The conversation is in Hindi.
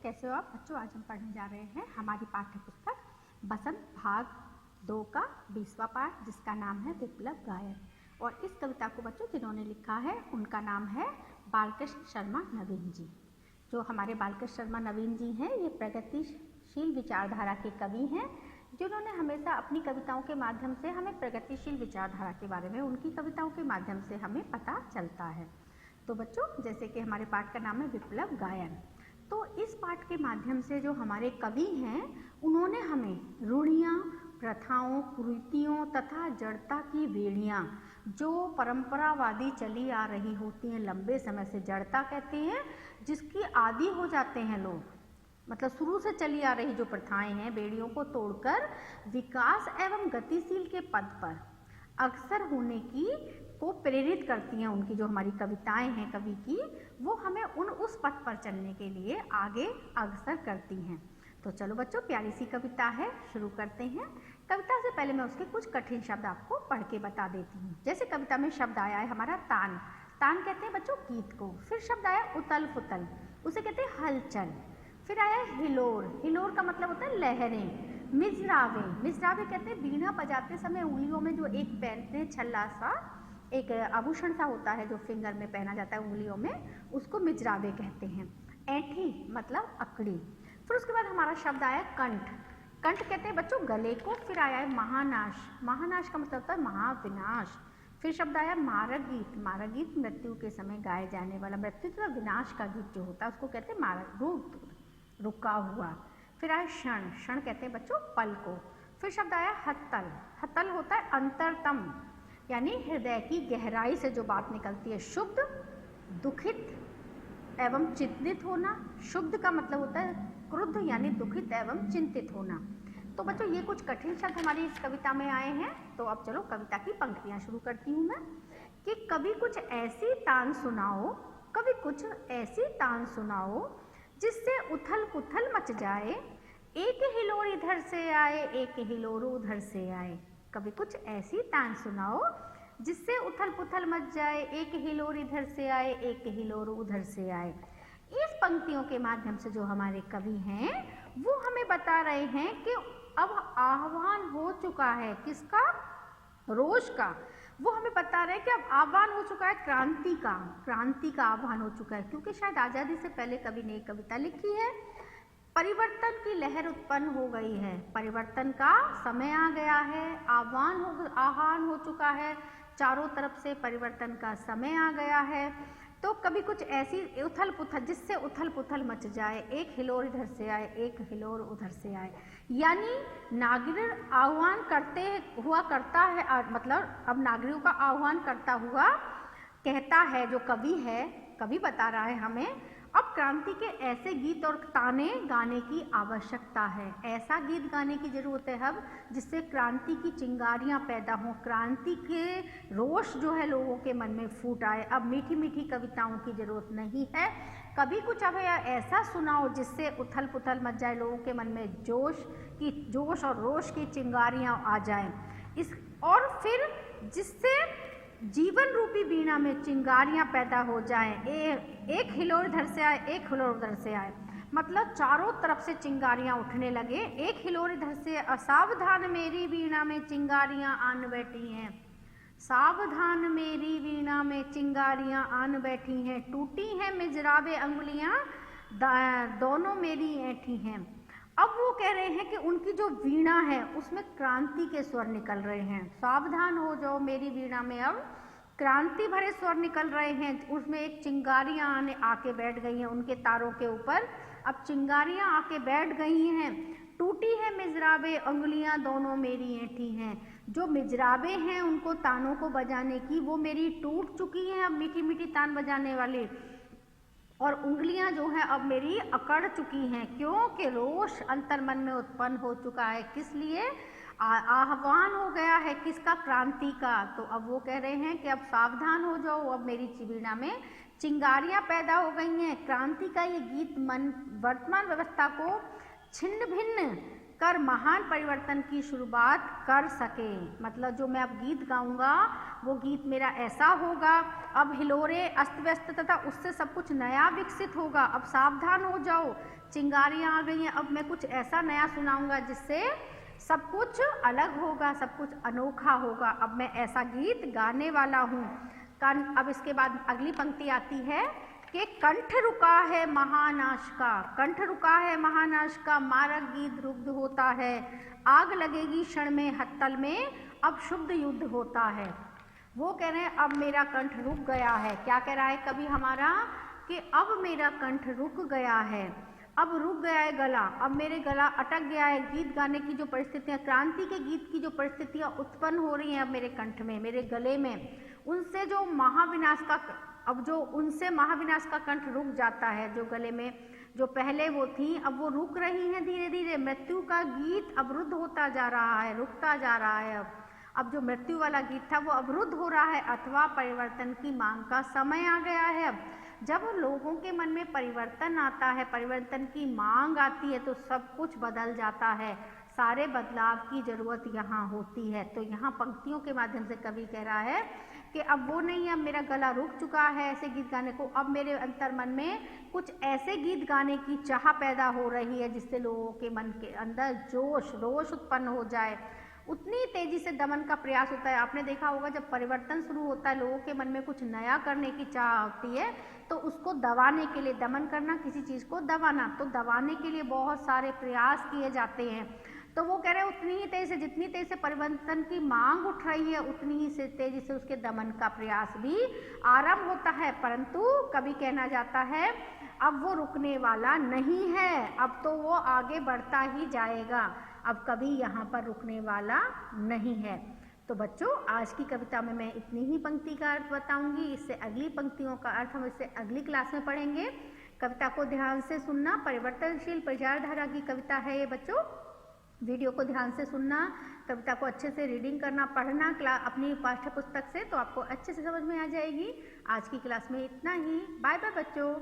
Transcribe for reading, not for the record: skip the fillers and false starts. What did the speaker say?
कैसे हो आप बच्चों। आज हम पढ़ने जा रहे हैं हमारी पाठ्य पुस्तक बसंत भाग 2 का 20वां पाठ, जिसका नाम है विप्लव गायन। और इस कविता को बच्चों जिन्होंने लिखा है उनका नाम है बालकृष्ण शर्मा नवीन जी। जो हमारे बालकृष्ण शर्मा नवीन जी हैं, ये प्रगतिशील विचारधारा के कवि हैं, जिन्होंने हमेशा अपनी कविताओं के माध्यम से हमें प्रगतिशील विचारधारा के बारे में, उनकी कविताओं के माध्यम से हमें पता चलता है। तो बच्चों, जैसे कि हमारे पाठ का नाम है विप्लव गायन, तो इस पाठ के माध्यम से जो हमारे कवि हैं, उन्होंने हमें रूढ़ियाँ, प्रथाओं, कुरीतियों तथा जड़ता की बेड़ियाँ जो परंपरावादी चली आ रही होती हैं लंबे समय से, जड़ता कहते हैं जिसकी आदी हो जाते हैं लोग, मतलब शुरू से चली आ रही जो प्रथाएं हैं, बेड़ियों को तोड़कर विकास एवं गतिशील के पद पर अग्रसर होने की को प्रेरित करती हैं। उनकी जो हमारी कविताएं हैं कवि की, वो हमें उस पथ पर चलने के लिए आगे अग्रसर करती हैं। तो चलो बच्चों, प्यारी सी कविता है, शुरू करते हैं। कविता से पहले मैं उसके कुछ कठिन शब्द आपको पढ़ के बता देती हूँ। जैसे कविता में शब्द आया है हमारा तान, तान कहते हैं बच्चों गीत को। फिर शब्द आया उतल पुतल, उसे कहते हैं हलचल। फिर आया हिलोर, हिलोर का मतलब होता है लहरें। मिजरावे, मिजरावे कहते हैं बीना बजाते समय उंगलियों में जो एक पहनते हैं छल्ला सा, एक आभूषण सा होता है जो फिंगर में पहना जाता है उंगलियों में, उसको मिजरावे कहते हैं। ऐठी मतलब अकड़ी। फिर उसके बाद हमारा शब्द आया कंठ, कंठ कहते हैं बच्चों गले को। फिर आया है महानाश, महानाश का मतलब होता है महाविनाश। फिर शब्द आया मारक गीत, मारक गीत मृत्यु के समय गाए जाने वाला, मृत्यु का विनाश का गीत जो होता है उसको कहते हैं मारक, रुका हुआ। फिर आया क्षण, क्षण कहते हैं बच्चों पल को। फिर शब्द आया हत्तल, हत्तल होता है अंतरतम, यानी हृदय की गहराई से जो बात निकलती है। शुद्ध, दुखित एवं चिंतित होना। शुद्ध का मतलब होता है क्रुद्ध, यानी दुखित एवं चिंतित होना। तो बच्चों, ये कुछ कठिन शब्द हमारी इस कविता में आए हैं। तो अब चलो कविता की पंक्तियां शुरू करती हूँ मैं, कि कभी कुछ ऐसी तान सुनाओ, कभी कुछ ऐसी तान सुनाओ जिससे उथल पुथल मच जाए, एक हिलोर इधर से आए, एक हिलोर उधर से आए। कभी कुछ ऐसी तान सुनाओ जिससे उथल पुथल मच जाए, एक हिलोर इधर से आए, एक हिलोर उधर से आए। इस पंक्तियों के माध्यम से जो हमारे कवि हैं वो हमें बता रहे हैं कि अब आह्वान हो चुका है किसका, रोष का। वो हमें बता रहे हैं कि अब आह्वान हो चुका है क्रांति का, क्रांति का आह्वान हो चुका है। क्योंकि शायद आज़ादी से पहले कवि ने एक कविता लिखी है, परिवर्तन की लहर उत्पन्न हो गई है, परिवर्तन का समय आ गया है, आह्वान हो चुका है, चारों तरफ से परिवर्तन का समय आ गया है। तो कभी कुछ ऐसी उथल पुथल जिससे उथल पुथल मच जाए, एक हिलोर इधर से आए, एक हिलोर उधर से आए। यानी नागरिक आह्वान करते हुआ करता है, मतलब अब नागरिकों का आह्वान करता हुआ कहता है जो कवि है, कवि बता रहा है हमें, अब क्रांति के ऐसे गीत और ताने गाने की आवश्यकता है। ऐसा गीत गाने की जरूरत है अब जिससे क्रांति की चिंगारियां पैदा हों, क्रांति के रोष जो है लोगों के मन में फूट आए। अब मीठी मीठी कविताओं की जरूरत नहीं है, कभी कुछ अब ऐसा सुनाओ जिससे उथल पुथल मच जाए, लोगों के मन में जोश और रोष की चिंगारियां आ जाएं। और फिर जिससे जीवन रूपी वीणा में चिंगारियां पैदा हो जाएं, एक हिलोर इधर से आए, एक हिलोर उधर से आए, मतलब चारों तरफ से चिंगारियां उठने लगे। एक हिलोर इधर से, असावधान मेरी वीणा में चिंगारियां आन बैठी हैं, सावधान मेरी वीणा में चिंगारियां आन बैठी हैं, टूटी हैं मिजराबे अंगुलियां, दोनों मेरी ऐठी हैं। अब वो कह रहे हैं कि उनकी जो वीणा है उसमें क्रांति के स्वर निकल रहे हैं। सावधान हो जाओ, मेरी वीणा में अब क्रांति भरे स्वर निकल रहे हैं। उसमें एक चिंगारियां आके बैठ गई हैं, उनके तारों के ऊपर अब चिंगारियां आके बैठ गई हैं। टूटी है मिजराबे अंगुलियां, दोनों मेरी ऐठी हैं। जो मिजराबे हैं उनको तानों को बजाने की, वो मेरी टूट चुकी हैं अब मीठी मीठी तान बजाने वाली, और उंगलियां जो हैं अब मेरी अकड़ चुकी हैं। क्योंकि रोष अंतर्मन में उत्पन्न हो चुका है, किस लिए, आह्वान हो गया है किसका, क्रांति का। तो अब वो कह रहे हैं कि अब सावधान हो जाओ, अब मेरी वीणा में चिंगारियां पैदा हो गई हैं। क्रांति का ये गीत वर्तमान व्यवस्था को छिन्न भिन्न कर महान परिवर्तन की शुरुआत कर सके। मतलब जो मैं अब गीत गाऊंगा वो गीत मेरा ऐसा होगा, अब हिलोरे अस्त व्यस्त तथा उससे सब कुछ नया विकसित होगा। अब सावधान हो जाओ, चिंगारियां आ गई हैं, अब मैं कुछ ऐसा नया सुनाऊंगा जिससे सब कुछ अलग होगा, सब कुछ अनोखा होगा। अब मैं ऐसा गीत गाने वाला हूँ। अब इसके बाद अगली पंक्ति आती है कि कंठ रुका है महानाश का, कंठ रुका है महानाश का, मारक गीत रुग्ध होता है, आग लगेगी क्षण में हत्तल में, अब शुद्ध युद्ध होता है। वो कह रहे हैं अब मेरा कंठ रुक गया है। क्या कह रहा है कवि हमारा कि अब मेरा कंठ रुक गया है, अब रुक गया है गला, अब मेरे गला अटक गया है। गीत गाने की जो परिस्थितियाँ, क्रांति के गीत की जो परिस्थितियाँ उत्पन्न हो रही हैं अब मेरे कंठ में, मेरे गले में, उनसे जो महाविनाश का, अब जो उनसे महाविनाश का कंठ रुक जाता है, जो गले में जो पहले वो थी अब वो रुक रही हैं धीरे धीरे। मृत्यु का गीत अवरुद्ध होता जा रहा है, रुकता जा रहा है। अब जो मृत्यु वाला गीत था वो अवरुद्ध हो रहा है, अथवा परिवर्तन की मांग का समय आ गया है। अब जब लोगों के मन में परिवर्तन आता है, परिवर्तन की मांग आती है तो सब कुछ बदल जाता है, सारे बदलाव की जरूरत यहाँ होती है। तो यहाँ पंक्तियों के माध्यम से कवि कह रहा है कि अब वो नहीं, अब मेरा गला रुक चुका है ऐसे गीत गाने को, अब मेरे अंतर मन में कुछ ऐसे गीत गाने की चाह पैदा हो रही है जिससे लोगों के मन के अंदर जोश रोष उत्पन्न हो जाए। उतनी तेजी से दमन का प्रयास होता है। आपने देखा होगा जब परिवर्तन शुरू होता है, लोगों के मन में कुछ नया करने की चाह होती है तो उसको दबाने के लिए, दमन करना किसी चीज़ को दबाना, तो दबाने के लिए बहुत सारे प्रयास किए जाते हैं। तो वो कह रहे हैं उतनी ही तेजी से, जितनी तेजी से परिवर्तन की मांग उठ रही है उतनी ही से तेजी से उसके दमन का प्रयास भी आरंभ होता है। परंतु कभी कहना जाता है अब वो रुकने वाला नहीं है, अब तो वो आगे बढ़ता ही जाएगा, अब कभी यहाँ पर रुकने वाला नहीं है। तो बच्चों आज की कविता में मैं इतनी ही पंक्ति का अर्थ बताऊंगी, इससे अगली पंक्तियों का अर्थ हम इससे अगली क्लास में पढ़ेंगे। कविता को ध्यान से सुनना, परिवर्तनशील विचारधारा की कविता है ये बच्चों। वीडियो को ध्यान से सुनना, कविता को अच्छे से रीडिंग करना, पढ़ना अपनी पाठ्य पुस्तक से, तो आपको अच्छे से समझ में आ जाएगी। आज की क्लास में इतना ही। बाय बाय बच्चों।